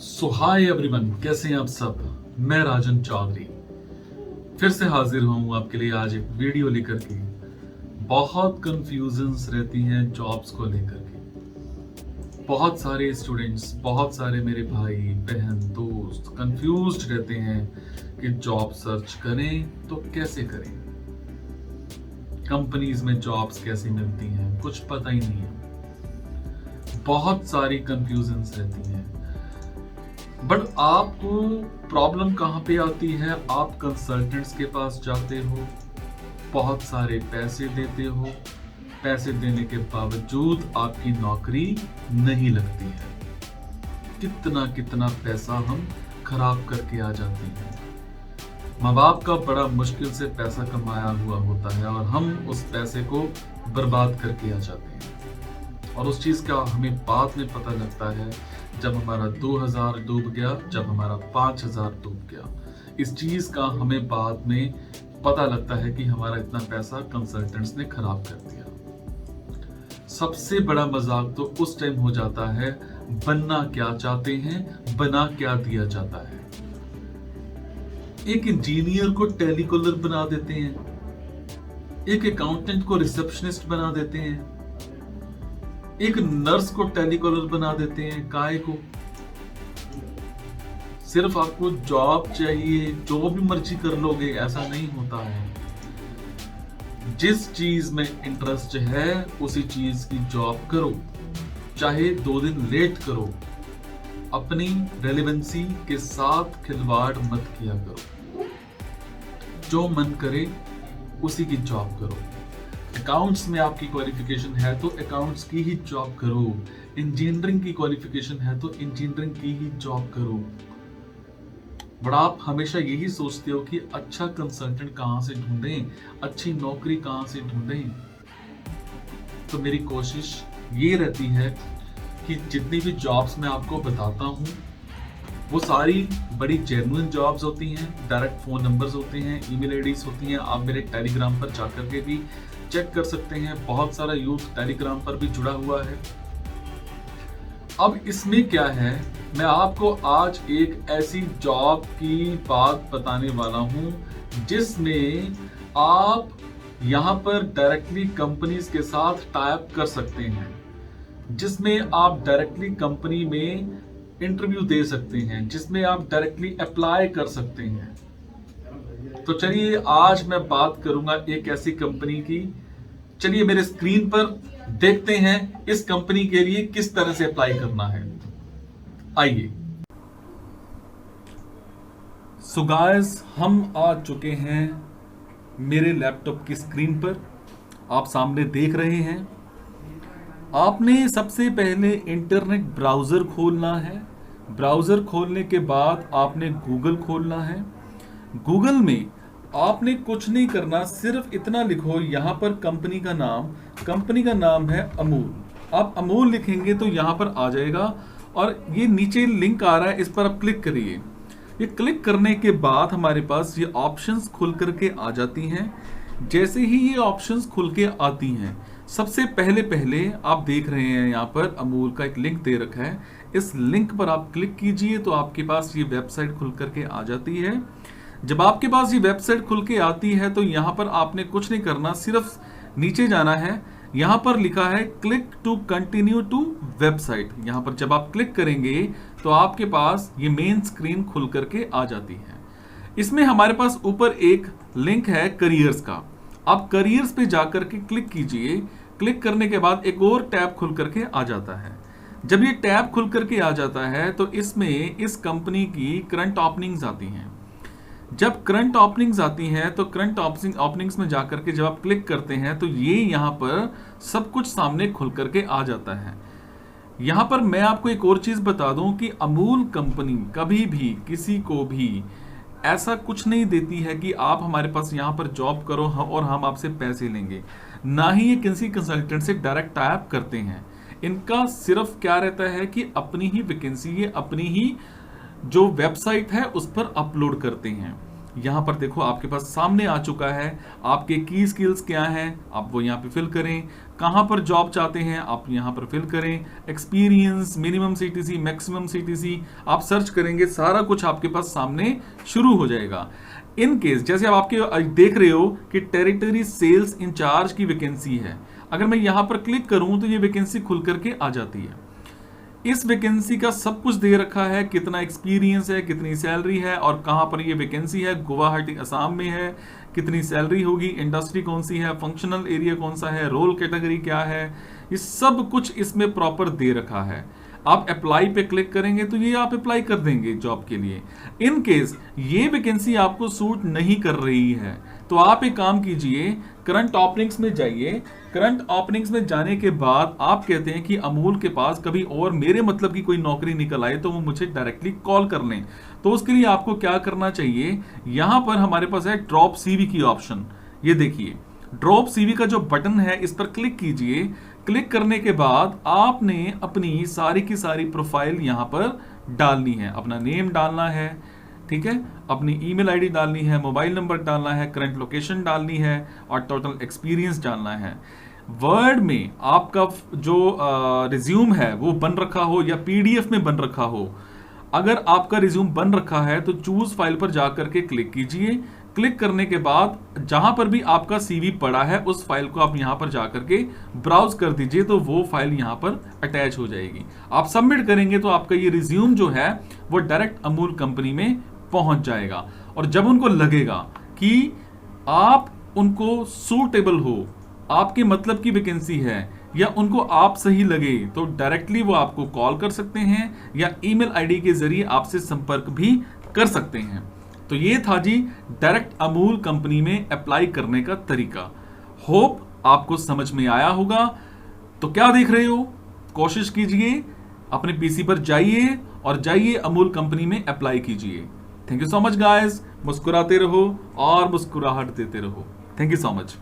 सो hi everyone, कैसे हैं आप सब। मैं राजन चौधरी फिर से हाजिर हूं आपके लिए आज एक वीडियो लेकर के। बहुत कंफ्यूजन्स रहती हैं जॉब्स को लेकर के। बहुत सारे स्टूडेंट्स, बहुत सारे मेरे भाई बहन दोस्त कंफ्यूज्ड रहते हैं कि जॉब सर्च करें तो कैसे करें, कंपनीज में जॉब्स कैसे मिलती हैं, कुछ पता ही नहीं है। बहुत सारी कंफ्यूजन्स रहती हैं। बट आपको प्रॉब्लम कहाँ पे आती है, आप कंसल्टेंट्स के पास जाते हो, बहुत सारे पैसे देते हो, पैसे देने के बावजूद आपकी नौकरी नहीं लगती है। कितना कितना पैसा हम खराब करके आ जाते हैं। माँ बाप का बड़ा मुश्किल से पैसा कमाया हुआ होता है और हम उस पैसे को बर्बाद करके आ जाते हैं। और उस चीज का हमें बाद में पता लगता है जब हमारा 2000 डूब गया, जब हमारा 5000 डूब गया। इस चीज का हमें बाद में पता लगता है कि हमारा इतना पैसा कंसल्टेंट्स ने खराब कर दिया। सबसे बड़ा मजाक तो उस टाइम हो जाता है, बनना क्या चाहते हैं, बना क्या दिया जाता है। एक इंजीनियर को टेलीकॉलर बना देते हैं, एक अकाउंटेंट को रिसेप्शनिस्ट बना देते हैं, एक नर्स को टेलीकॉलर बना देते हैं। काहे को? सिर्फ आपको जॉब चाहिए, जो भी मर्जी कर लोगे, ऐसा नहीं होता है। जिस चीज में इंटरेस्ट है उसी चीज की जॉब करो, चाहे 2 दिन लेट करो। अपनी रेलेवेंसी के साथ खिलवाड़ मत किया करो। जो मन करे उसी की जॉब करो। अकाउंट्स में आपकी क्वालिफिकेशन है तो अकाउंट्स की ही जॉब करो। इंजीनियरिंग की क्वालिफिकेशन है तो इंजीनियरिंग की ही जॉब करो। बट आप हमेशा यही सोचते हो कि अच्छा कंसल्टेंट कहां से ढूंढें, अच्छी नौकरी कहां से ढूंढें। तो मेरी कोशिश ये रहती है कि जितनी भी जॉब्स मैं आपको बताता हूं वो सारी बड़ी जेन्युइन जॉब्स होती हैं। डायरेक्ट फोन नंबर्स होते हैं, ईमेल आईडीज होती हैं। आप मेरे टेलीग्राम पर जाकर के भी चेक कर सकते हैं। बहुत सारा यूथ टेलीग्राम पर भी जुड़ा हुआ है। अब इसमें क्या है, मैं आपको आज एक ऐसी जॉब की बात बताने वाला हूं जिसमें आप यहां पर डायरेक्टली कंपनीज के साथ टाई अप कर सकते हैं, जिसमें आप डायरेक्टली कंपनी में इंटरव्यू दे सकते हैं, जिसमें आप डायरेक्टली अप्लाई कर सकते हैं। तो चलिए आज मैं बात करूंगा एक ऐसी कंपनी की। चलिए मेरे स्क्रीन पर देखते हैं इस कंपनी के लिए किस तरह से अप्लाई करना है। आइए। सो गाइस, हम आ चुके हैं मेरे लैपटॉप की स्क्रीन पर। आप सामने देख रहे हैं। आपने सबसे पहले इंटरनेट ब्राउजर खोलना है। ब्राउजर खोलने के बाद आपने गूगल खोलना है। गूगल में आपने कुछ नहीं करना, सिर्फ इतना लिखो यहाँ पर कंपनी का नाम है अमूल। आप अमूल लिखेंगे तो यहाँ पर आ जाएगा और ये नीचे लिंक आ रहा है, इस पर आप क्लिक करिए। ये क्लिक करने के बाद हमारे पास ये ऑप्शंस खुल करके आ जाती हैं। जैसे ही ये ऑप्शंस खुल के आती हैं, सबसे पहले आप देख रहे हैं यहाँ पर अमूल का एक लिंक दे रखा है। इस लिंक पर आप क्लिक कीजिए तो आपके पास ये वेबसाइट खुल करके आ जाती है। जब आपके पास ये वेबसाइट खुल के आती है तो यहाँ पर आपने कुछ नहीं करना, सिर्फ नीचे जाना है। यहाँ पर लिखा है click to continue to website. यहाँ पर जब आप क्लिक करेंगे तो आपके पास ये मेन स्क्रीन खुल करके आ जाती है। इसमें हमारे पास ऊपर एक लिंक है करियर्स का। आप करियर्स पे जाकर के क्लिक कीजिए। क्लिक करने के बाद एक और टैब खुल करके आ जाता है। जब ये टैब खुल करके आ जाता है तो इसमें इस कंपनी की करंट ओपनिंग्स आती हैं। जब करंट ओपनिंग्स आती हैं तो करंट ओपनिंग्स में जाकर के जब आप क्लिक करते हैं तो ये यहाँ पर सब कुछ सामने खुल करके आ जाता है। यहाँ पर मैं आपको एक और चीज बता दूं कि अमूल कंपनी कभी भी किसी को भी ऐसा कुछ नहीं देती है कि आप हमारे पास यहाँ पर जॉब करो और हम आपसे पैसे लेंगे। ना ही ये किसी कंसल्टेंट से डायरेक्ट टाई अप करते हैं। इनका सिर्फ क्या रहता है कि अपनी ही वैकेंसी, ये अपनी ही जो वेबसाइट है उस पर अपलोड करते हैं। यहाँ पर देखो आपके पास सामने आ चुका है। आपके की स्किल्स क्या हैं आप वो यहाँ पे फिल करें, कहाँ पर जॉब चाहते हैं आप यहाँ पर फिल करें, experience, minimum CTC, maximum CTC आप सर्च करेंगे, सारा कुछ आपके पास सामने शुरू हो जाएगा। इन केस जैसे आप आपके देख रहे हो कि टेरिटरी सेल्स इंचार्ज की वैकेंसी है, अगर मैं यहाँ पर क्लिक करूँ तो ये वैकेंसी खुल करके आ जाती है। इस वैकेंसी का सब कुछ दे रखा है, कितना एक्सपीरियंस है, कितनी सैलरी है और कहां पर ये वैकेंसी है। गुवाहाटी असम में है, कितनी सैलरी होगी, इंडस्ट्री कौन सी है, फंक्शनल एरिया कौन सा है, रोल कैटेगरी क्या है, ये सब कुछ इसमें प्रॉपर दे रखा है। आप अप्लाई पे क्लिक करेंगे तो ये आप अप्लाई कर देंगे जॉब के लिए। इन केस ये वैकेंसी आपको सूट नहीं कर रही है तो आप एक काम कीजिए, करंट ओपनिंग्स में जाइए। करंट ओपनिंग्स में जाने के बाद आप कहते हैं कि अमूल के पास कभी और मेरे मतलब की कोई नौकरी निकल आए तो वो मुझे डायरेक्टली कॉल कर लें। तो उसके लिए आपको क्या करना चाहिए, यहां पर हमारे पास है ड्रॉप सीवी की ऑप्शन। ये देखिए ड्रॉप सीवी का जो बटन है इस पर क्लिक कीजिए। क्लिक करने के बाद आपने अपनी सारी की सारी प्रोफाइल यहां पर डालनी है, अपना नेम डालना है, ठीक है, अपनी ईमेल आईडी डालनी है, मोबाइल नंबर डालना है, करंट लोकेशन डालनी है और टोटल एक्सपीरियंस डालना है। वर्ड में आपका जो रिज्यूम है वो बन रखा हो या पीडीएफ में बन रखा हो। अगर आपका रिज्यूम बन रखा है तो चूज फाइल पर जाकर के क्लिक कीजिए। क्लिक करने के बाद जहां पर भी आपका सीवी पड़ा है उस फाइल को आप यहां पर जाकर के ब्राउज कर दीजिए तो वो फाइल यहां पर अटैच हो जाएगी। आप सबमिट करेंगे तो आपका ये रिज्यूम जो है वो डायरेक्ट अमूल कंपनी में पहुंच जाएगा। और जब उनको लगेगा कि आप उनको सूटेबल हो, आपके मतलब की वैकेंसी है या उनको आप सही लगे तो डायरेक्टली वो आपको कॉल कर सकते हैं या ईमेल आईडी के जरिए आपसे संपर्क भी कर सकते हैं। तो ये था जी डायरेक्ट अमूल कंपनी में अप्लाई करने का तरीका। होप आपको समझ में आया होगा। तो क्या देख रहे हो, कोशिश कीजिए, अपने पीसी पर जाइए और जाइए अमूल कंपनी में अप्लाई कीजिए। Thank you so much guys. मुस्कुराते रहो और मुस्कुराहट देते रहो। Thank you so much.